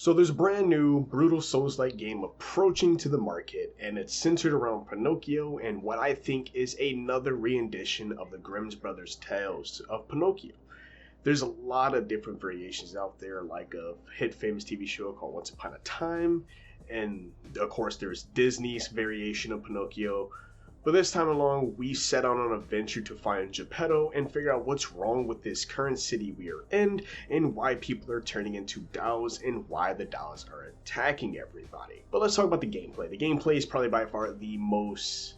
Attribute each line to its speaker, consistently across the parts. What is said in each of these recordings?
Speaker 1: So there's a brand new brutal Souls-like game approaching to the market, and it's centered around Pinocchio and what I think is another rendition of the Grimm's brothers' tales of Pinocchio. There's a lot of different variations out there, like a hit famous TV show called Once Upon a Time, and of course there's Disney's variation of Pinocchio. But this time along, we set out on an adventure to find Geppetto and figure out what's wrong with this current city we are in, and why people are turning into dolls, and why the dolls are attacking everybody. But let's talk about the gameplay. The gameplay is probably by far the most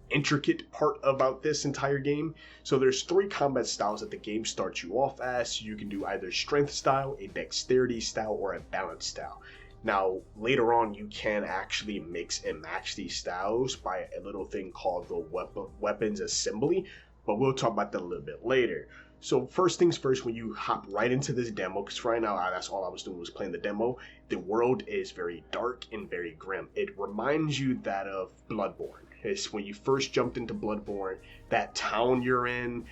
Speaker 1: intricate part about this entire game. So there's three combat styles that the game starts you off as. You can do either strength style, a dexterity style, or a balance style. Now, later on, you can actually mix and match these styles by a little thing called the weapons assembly, but we'll talk about that a little bit later. So first things first, when you hop right into this demo, because right now that's all I was doing was playing the demo, the world is very dark and very grim. It reminds you that of Bloodborne. It's when you first jumped into Bloodborne, that town you're in.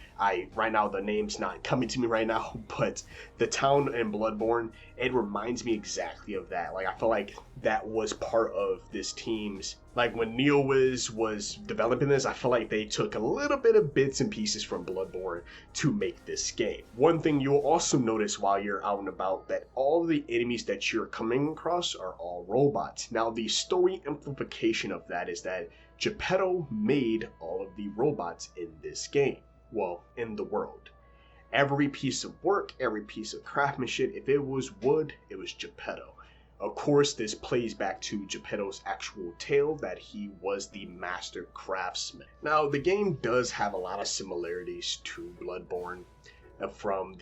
Speaker 1: Right now the name's not coming to me right now, but the town in Bloodborne, it reminds me exactly of that. Like I feel like that was part of this team's, like when Neil was developing this, I feel like they took a little bit of bits and pieces from Bloodborne to make this game. One thing you'll also notice while you're out and about, that all the enemies that you're coming across are all robots. Now the story implication of that is that Geppetto made all of the robots in this game. Well, in the world. Every piece of work, every piece of craftsmanship, if it was wood, it was Geppetto. Of course, this plays back to Geppetto's actual tale that he was the master craftsman. Now, the game does have a lot of similarities to Bloodborne, from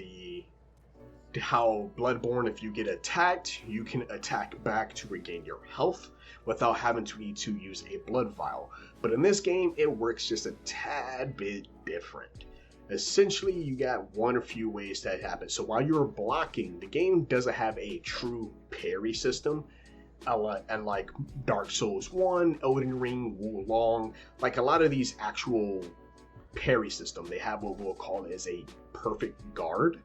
Speaker 1: how Bloodborne, if you get attacked, you can attack back to regain your health without having to need to use a blood vial. But in this game, it works just a tad bit different. Essentially, you got one or few ways that happens. So while you're blocking, the game doesn't have a true parry system. And like Dark Souls 1, Elden Ring, Wulong, like a lot of these actual parry system, they have what we'll call as a perfect guard.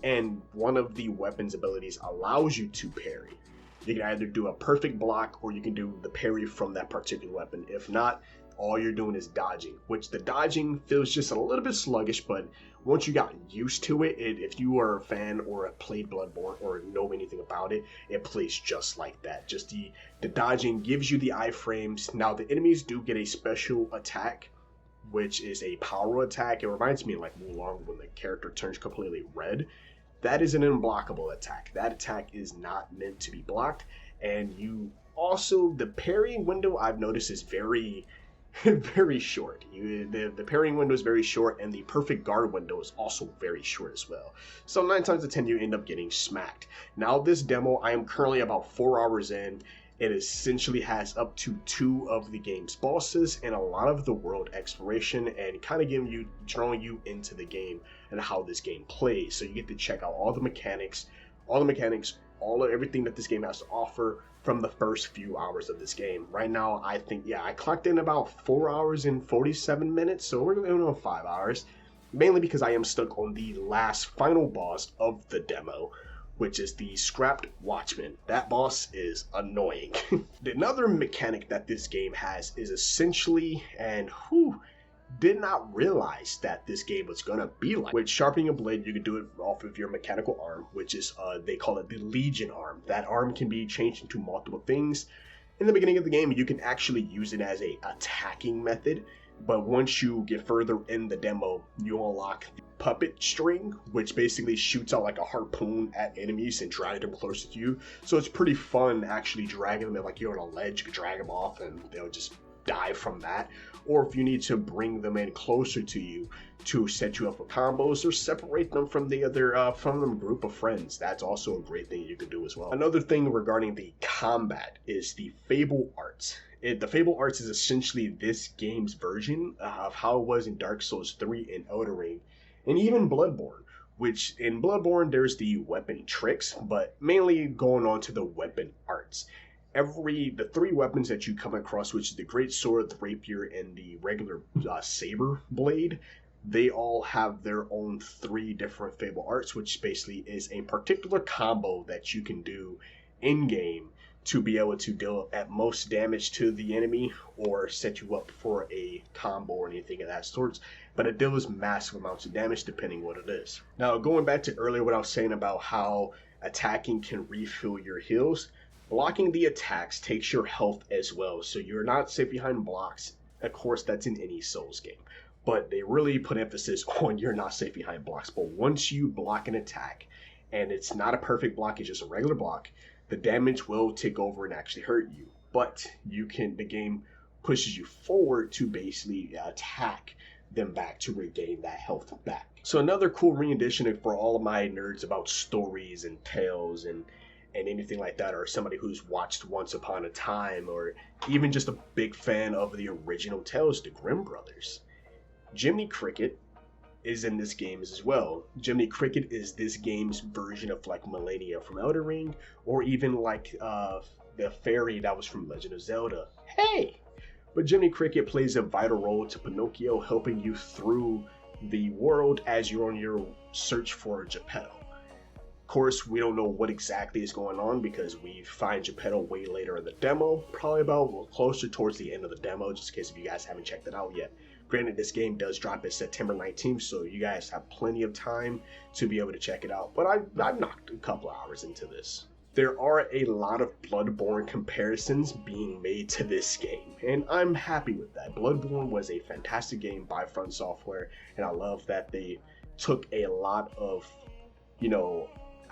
Speaker 1: And one of the weapons abilities allows you to parry. You can either do a perfect block or you can do the parry from that particular weapon. If not, all you're doing is dodging, which the dodging feels just a little bit sluggish, but once you got used to it, if you are a fan or have played Bloodborne or know anything about it, it plays just like that. Just the dodging gives you the iframes. Now the enemies do get a special attack, which is a power attack. It reminds me of like Wulong when the character turns completely red. That is an unblockable attack. That attack is not meant to be blocked. And you also, the parrying window I've noticed is very, very short. The parrying window is very short, and the perfect guard window is also very short as well. So 9 times out of 10 you end up getting smacked. Now this demo, I am currently about 4 hours in. It essentially has up to 2 of the game's bosses and a lot of the world exploration, and kind of drawing you into the game and how this game plays. So you get to check out all the mechanics, everything that this game has to offer from the first few hours of this game. Right now, I think, I clocked in about 4 hours and 47 minutes, so we're going on 5 hours, mainly because I am stuck on the last final boss of the demo, which is the Scrapped Watchman. That boss is annoying. Another mechanic that this game has is essentially, did not realize that this game was gonna be like. With sharpening a blade, you can do it off of your mechanical arm, which is, they call it the Legion arm. That arm can be changed into multiple things. In the beginning of the game, you can actually use it as a attacking method, but once you get further in the demo, you unlock the puppet string, which basically shoots out like a harpoon at enemies and drags them closer to you. So it's pretty fun actually dragging them, like you're on a ledge, you can drag them off and they'll just die from that. Or if you need to bring them in closer to you to set you up for combos or separate them from the other from them group of friends, that's also a great thing you can do as well. Another thing regarding the combat is the Fable Arts. The Fable Arts is essentially this game's version of how it was in Dark Souls 3 and Elden Ring, and even Bloodborne, which in Bloodborne there's the weapon tricks, but mainly going on to the weapon arts. The 3 weapons that you come across, which is the great sword, the rapier, and the regular saber blade, they all have their own 3 different Fable arts, which basically is a particular combo that you can do in game to be able to deal at most damage to the enemy or set you up for a combo or anything of that sort. But it deals massive amounts of damage depending what it is. Now, going back to earlier what I was saying about how attacking can refill your heals, blocking the attacks takes your health as well. So you're not safe behind blocks. Of course, that's in any Souls game. But they really put emphasis on you're not safe behind blocks. But once you block an attack, and it's not a perfect block, it's just a regular block, the damage will take over and actually hurt you. But the game pushes you forward to basically attack them back to regain that health back. So another cool rendition for all of my nerds about stories and tales and anything like that, or somebody who's watched Once Upon a Time, or even just a big fan of the original tales, the Grimm brothers. Jiminy Cricket is in this game as well. Jiminy Cricket is this game's version of like Melania from Elden Ring, or even like the fairy that was from Legend of Zelda. Hey! But Jiminy Cricket plays a vital role to Pinocchio, helping you through the world as you're on your search for Geppetto. Of course, we don't know what exactly is going on because we find Geppetto way later in the demo, probably about closer towards the end of the demo, just in case if you guys haven't checked it out yet. Granted, this game does drop at September 19th, so you guys have plenty of time to be able to check it out. But I've knocked a couple hours into this. There are a lot of Bloodborne comparisons being made to this game, and I'm happy with that. Bloodborne was a fantastic game by Front Software, and I love that they took a lot of,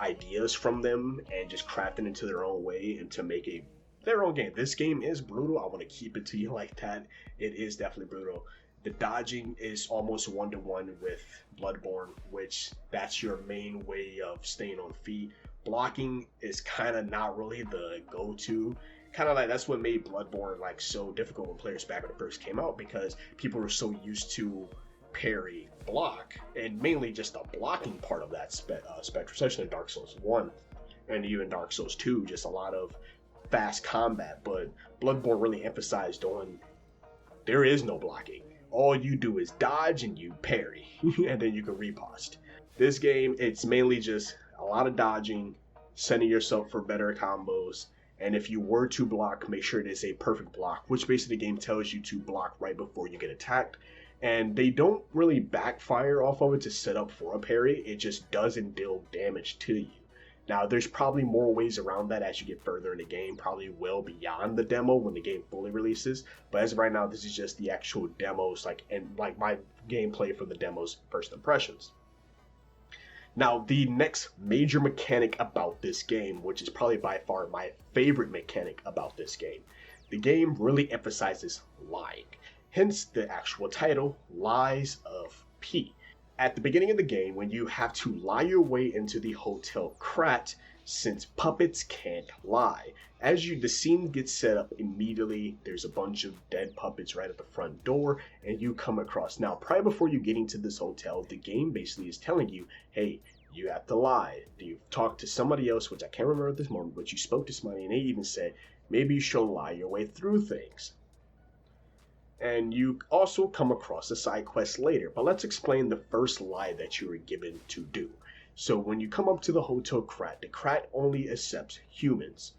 Speaker 1: ideas from them and just crafted into their own way and to make their own game. This game is brutal. I want to keep it to you like that. It is definitely brutal. The dodging is almost one-to-one with Bloodborne, which that's your main way of staying on feet. Blocking is kind of not really the go-to. Kind of like that's what made Bloodborne like so difficult when players back when it first came out, because people were so used to parry, block, and mainly just the blocking part of that spectrum, especially in Dark Souls 1 and even Dark Souls 2, just a lot of fast combat. But Bloodborne really emphasized on there is no blocking. All you do is dodge and you parry, and then you can riposte. This game, it's mainly just a lot of dodging, setting yourself for better combos, and if you were to block, make sure it is a perfect block, which basically the game tells you to block right before you get attacked. And they don't really backfire off of it to set up for a parry, it just doesn't deal damage to you. Now, there's probably more ways around that as you get further in the game, probably well beyond the demo when the game fully releases. But as of right now, this is just the actual demos, and my gameplay from the demos' first impressions. Now, the next major mechanic about this game, which is probably by far my favorite mechanic about this game, the game really emphasizes lying. Hence the actual title, Lies of P. At the beginning of the game, when you have to lie your way into the Hotel Krat, since puppets can't lie. The scene gets set up immediately, there's a bunch of dead puppets right at the front door, and you come across. Now, prior before you get into this hotel, the game basically is telling you, hey, you have to lie. You've talked to somebody else, which I can't remember at this moment, but you spoke to somebody, and they even said, maybe you should lie your way through things. And you also come across a side quest later, but let's explain the first lie that you were given to do. So when you come up to the Hotel Krat, the Krat only accepts humans.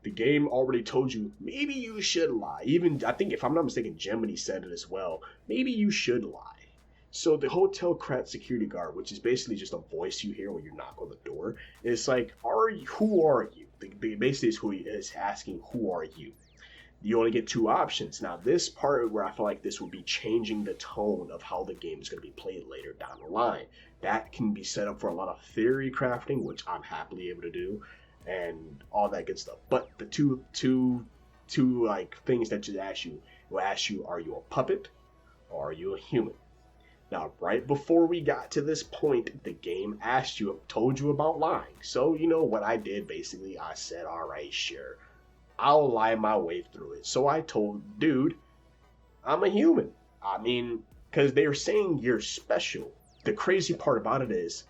Speaker 1: The game already told you, maybe you should lie. Even, I think if I'm not mistaken, Gemini said it as well. Maybe you should lie. So the Hotel Krat security guard, which is basically just a voice you hear when you knock on the door, is like, who are you? Basically is who he is asking, who are you? You only get two options. Now, this part where I feel like this will be changing the tone of how the game is going to be played later down the line. That can be set up for a lot of theory crafting, which I'm happily able to do, and all that good stuff. But the two like things that will ask you, are you a puppet or are you a human? Now, right before we got to this point, the game told you about lying. So, what I did basically, I said, all right, sure. I'll lie my way through it. So I told dude, I'm a human. I mean, because they were saying you're special. The crazy part about it is,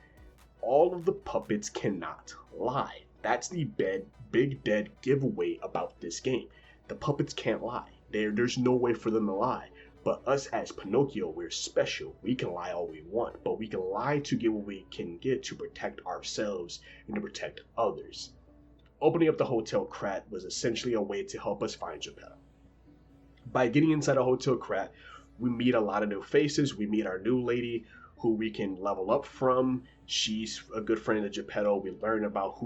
Speaker 1: all of the puppets cannot lie. That's the big dead giveaway about this game. The puppets can't lie. There's no way for them to lie. But us as Pinocchio, we're special. We can lie all we want, but we can lie to get what we can get to protect ourselves and to protect others. Opening up the Hotel Krat was essentially a way to help us find Geppetto. By getting inside a Hotel Krat, we meet a lot of new faces. We meet our new lady who we can level up from. She's a good friend of Geppetto. We learn about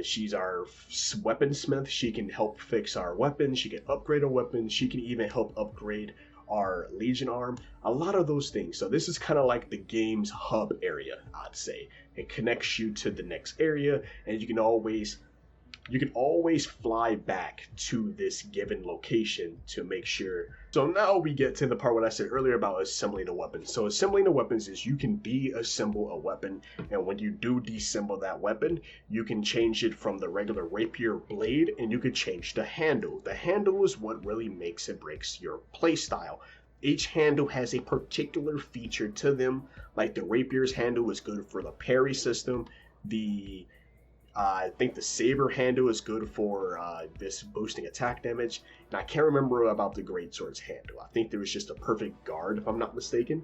Speaker 1: she's our weaponsmith. She can help fix our weapons. She can upgrade our weapons. She can even help upgrade our Legion arm. A lot of those things. So this is kind of like the game's hub area, I'd say. It connects you to the next area, and you can always fly back to this given location to make sure. So now we get to the part what I said earlier about assembling the weapons. So assembling the weapons is you can deassemble a weapon, and when you do disassemble that weapon, you can change it from the regular rapier blade, and you can change the handle. The handle is what really makes and breaks your playstyle. Each handle has a particular feature to them. Like the rapier's handle is good for the parry system. I think the saber handle is good for this boosting attack damage. And I can't remember about the greatsword's handle. I think there was just a perfect guard, if I'm not mistaken.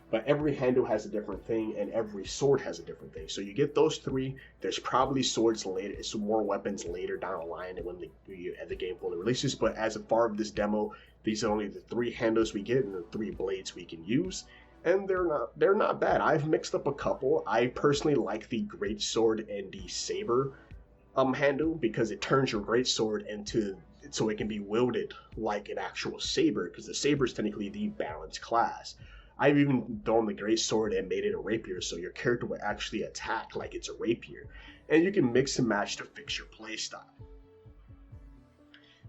Speaker 1: But every handle has a different thing, and every sword has a different thing. So you get those three. There's probably swords later, some more weapons later down the line when the game fully releases. But as far as this demo, these are only the three handles we get and the three blades we can use. And they're not bad. I've mixed up a couple. I personally like the greatsword and the saber handle because it turns your greatsword into so it can be wielded like an actual saber, because the saber is technically the balanced class. I've even thrown the greatsword and made it a rapier, so your character will actually attack like it's a rapier. And you can mix and match to fix your playstyle.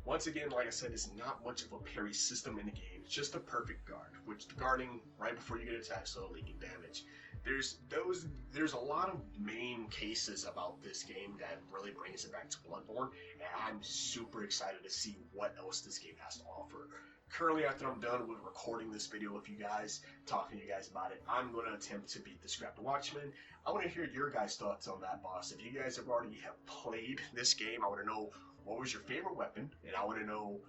Speaker 1: Once again, like I said, it's not much of a parry system in the game. It's just a perfect guard, which the guarding right before you get attacked, so leaking damage. There's a lot of main cases about this game that really brings it back to Bloodborne, and I'm super excited to see what else this game has to offer. Currently, after I'm done with recording this video with you guys, talking to you guys about it, I'm going to attempt to beat the Scrap Watchman. I want to hear your guys' thoughts on that, boss. If you guys have already played this game, I want to know what was your favorite weapon, and I want to know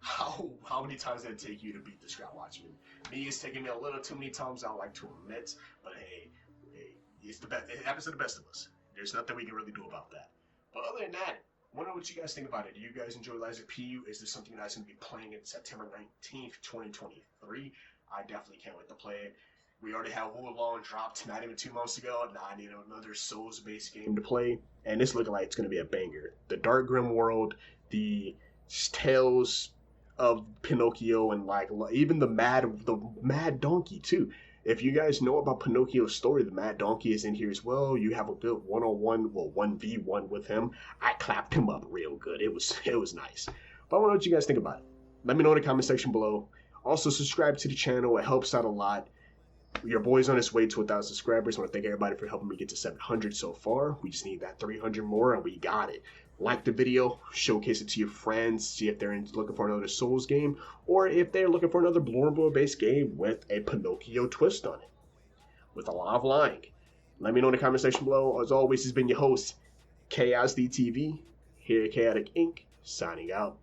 Speaker 1: how many times did it take you to beat the Scrap Watchman. Me, it's taking me a little too many times, I like to admit, but hey, it's the best. It happens to the best of us. There's nothing we can really do about that. But other than that, I wonder what you guys think about it. Do you guys enjoy Liza PU? Is this something that's going to be playing in September 19th, 2023? I definitely can't wait to play it. We already have Wulong dropped not even 2 months ago. Now I need another Souls-based game to play. And it's looking like it's going to be a banger. The Dark Grim World, the Tales of Pinocchio, and like even the Mad Donkey too. If you guys know about Pinocchio's story, the Mad Donkey is in here as well. You have a good one-on-one, well, 1v1 with him. I clapped him up real good. It was nice. But I want to know what you guys think about it. Let me know in the comment section below. Also, subscribe to the channel. It helps out a lot. Your boy's on his way to 1,000 subscribers. I want to thank everybody for helping me get to 700 so far. We just need that 300 more, and we got it. Like the video, showcase it to your friends, see if they're looking for another Souls game, or if they're looking for another Bloodborne-based game with a Pinocchio twist on it, with a lot of lying. Let me know in the comment section below. As always, this has been your host, Chaos DTV, here at Chaotic Inc., signing out.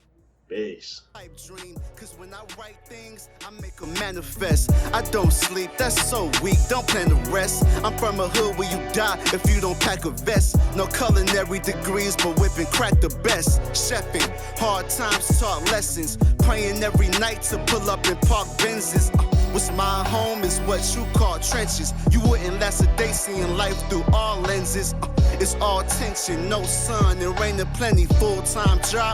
Speaker 1: Peace.
Speaker 2: Dream, cause when I write things, I make them manifest. I don't sleep, that's so weak, don't plan to rest. I'm from a hood where you die if you don't pack a vest. No culinary degrees, but whipping crack the best. Chefing, hard times taught lessons. Praying every night to pull up in park Benzes. What's my home is what you call trenches. You wouldn't last a day seeing life through all lenses. It's all tension, no sun, and rain and plenty, full-time job.